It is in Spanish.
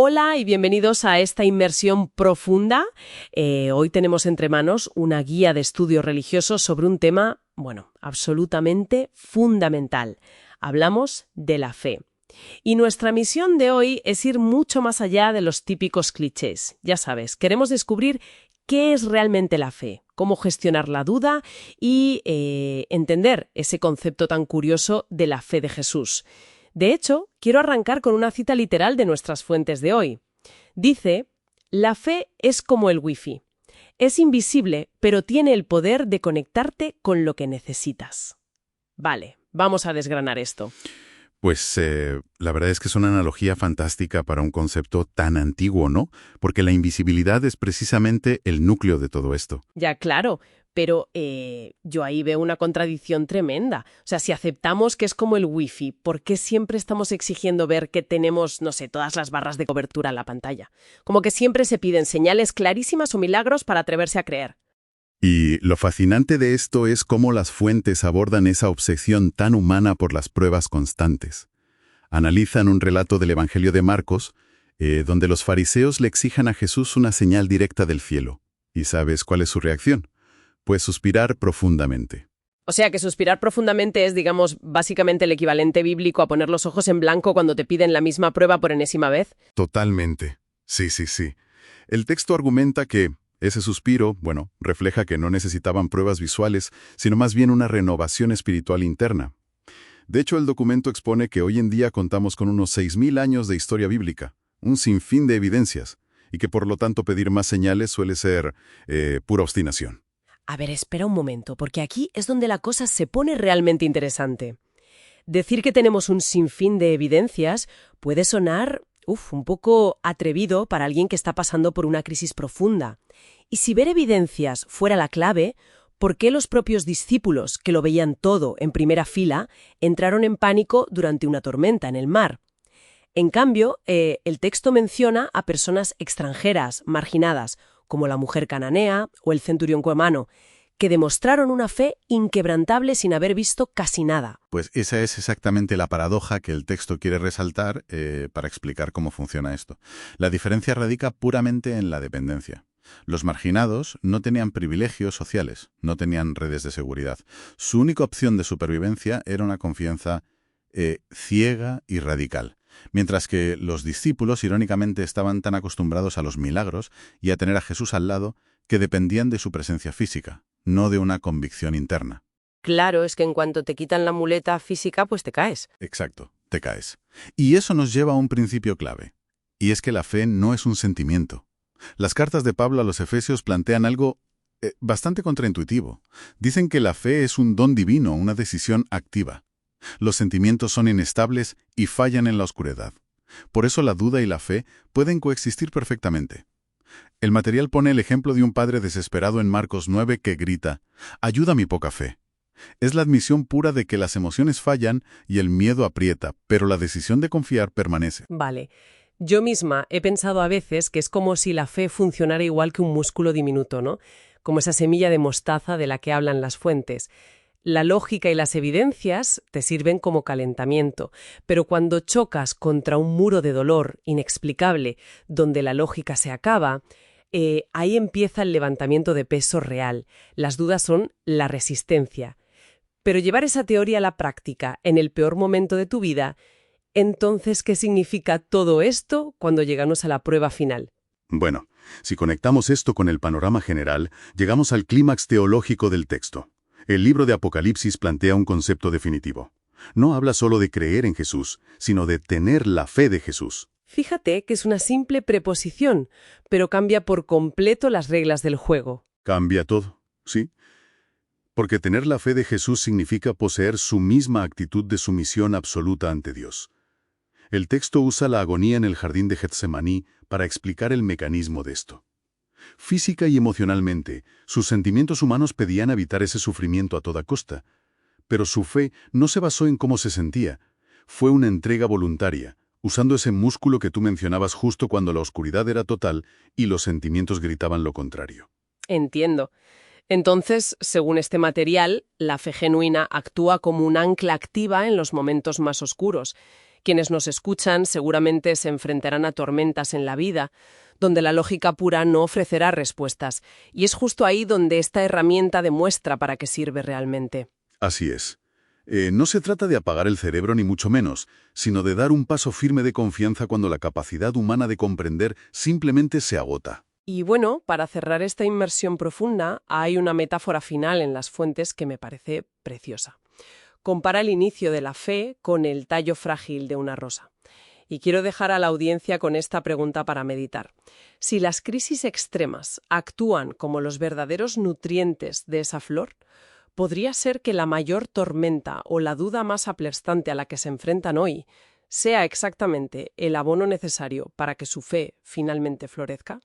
Hola y bienvenidos a esta inmersión profunda. Hoy tenemos entre manos una guía de estudio religioso sobre un tema, absolutamente fundamental. Hablamos de la fe. Y nuestra misión de hoy es ir mucho más allá de los típicos clichés. Ya sabes, queremos descubrir qué es realmente la fe, cómo gestionar la duda y entender ese concepto tan curioso de la fe de Jesús. De hecho, quiero arrancar con una cita literal de nuestras fuentes de hoy. Dice, la fe es como el wifi. Es invisible, pero tiene el poder de conectarte con lo que necesitas. Vale, vamos a desgranar esto. Pues la verdad es que es una analogía fantástica para un concepto tan antiguo, ¿no? Porque la invisibilidad es precisamente el núcleo de todo esto. Ya, claro, pero yo ahí veo una contradicción tremenda. O sea, si aceptamos que es como el wifi, ¿por qué siempre estamos exigiendo ver que tenemos, todas las barras de cobertura en la pantalla? Como que siempre se piden señales clarísimas o milagros para atreverse a creer. Y lo fascinante de esto es cómo las fuentes abordan esa obsesión tan humana por las pruebas constantes. Analizan un relato del Evangelio de Marcos, donde los fariseos le exigen a Jesús una señal directa del cielo. ¿Y sabes cuál es su reacción? Pues suspirar profundamente. O sea que suspirar profundamente es, básicamente el equivalente bíblico a poner los ojos en blanco cuando te piden la misma prueba por enésima vez. Totalmente. Sí. El texto argumenta que ese suspiro, refleja que no necesitaban pruebas visuales, sino más bien una renovación espiritual interna. De hecho, el documento expone que hoy en día contamos con unos 6.000 años de historia bíblica, un sinfín de evidencias, y que por lo tanto pedir más señales suele ser pura obstinación. A ver, espera un momento, porque aquí es donde la cosa se pone realmente interesante. Decir que tenemos un sinfín de evidencias puede sonar, un poco atrevido para alguien que está pasando por una crisis profunda. Y si ver evidencias fuera la clave, ¿por qué los propios discípulos, que lo veían todo en primera fila, entraron en pánico durante una tormenta en el mar? En cambio, el texto menciona a personas extranjeras, marginadas, como la mujer cananea o el centurión cuemano, que demostraron una fe inquebrantable sin haber visto casi nada. Pues esa es exactamente la paradoja que el texto quiere resaltar para explicar cómo funciona esto. La diferencia radica puramente en la dependencia. Los marginados no tenían privilegios sociales, no tenían redes de seguridad. Su única opción de supervivencia era una confianza ciega y radical. Mientras que los discípulos, irónicamente, estaban tan acostumbrados a los milagros y a tener a Jesús al lado que dependían de su presencia física, no de una convicción interna. Claro, es que en cuanto te quitan la muleta física, pues te caes. Exacto, te caes. Y eso nos lleva a un principio clave, y es que la fe no es un sentimiento. Las cartas de Pablo a los Efesios plantean algo bastante contraintuitivo. Dicen que la fe es un don divino, una decisión activa. Los sentimientos son inestables y fallan en la oscuridad. Por eso la duda y la fe pueden coexistir perfectamente. El material pone el ejemplo de un padre desesperado en Marcos 9 que grita, «Ayuda mi poca fe». Es la admisión pura de que las emociones fallan y el miedo aprieta, pero la decisión de confiar permanece. Vale. Yo misma he pensado a veces que es como si la fe funcionara igual que un músculo diminuto, ¿no? Como esa semilla de mostaza de la que hablan las fuentes. La lógica y las evidencias te sirven como calentamiento, pero cuando chocas contra un muro de dolor inexplicable, donde la lógica se acaba, ahí empieza el levantamiento de peso real. Las dudas son la resistencia. Pero llevar esa teoría a la práctica en el peor momento de tu vida, entonces, ¿qué significa todo esto cuando llegamos a la prueba final? Bueno, si conectamos esto con el panorama general, llegamos al clímax teológico del texto. El libro de Apocalipsis plantea un concepto definitivo. No habla solo de creer en Jesús, sino de tener la fe de Jesús. Fíjate que es una simple preposición, pero cambia por completo las reglas del juego. Cambia todo, ¿sí? Porque tener la fe de Jesús significa poseer su misma actitud de sumisión absoluta ante Dios. El texto usa la agonía en el jardín de Getsemaní para explicar el mecanismo de esto. Física y emocionalmente, sus sentimientos humanos pedían evitar ese sufrimiento a toda costa, pero su fe no se basó en cómo se sentía, fue una entrega voluntaria, usando ese músculo que tú mencionabas justo cuando la oscuridad era total y los sentimientos gritaban lo contrario. Entiendo. Entonces, según este material, la fe genuina actúa como un ancla activa en los momentos más oscuros. Quienes nos escuchan seguramente se enfrentarán a tormentas en la vida, donde la lógica pura no ofrecerá respuestas, y es justo ahí donde esta herramienta demuestra para qué sirve realmente. Así es. No se trata de apagar el cerebro ni mucho menos, sino de dar un paso firme de confianza cuando la capacidad humana de comprender simplemente se agota. Y bueno, para cerrar esta inmersión profunda, hay una metáfora final en las fuentes que me parece preciosa. Compara el inicio de la fe con el tallo frágil de una rosa. Y quiero dejar a la audiencia con esta pregunta para meditar. Si las crisis extremas actúan como los verdaderos nutrientes de esa flor, ¿podría ser que la mayor tormenta o la duda más aplastante a la que se enfrentan hoy sea exactamente el abono necesario para que su fe finalmente florezca?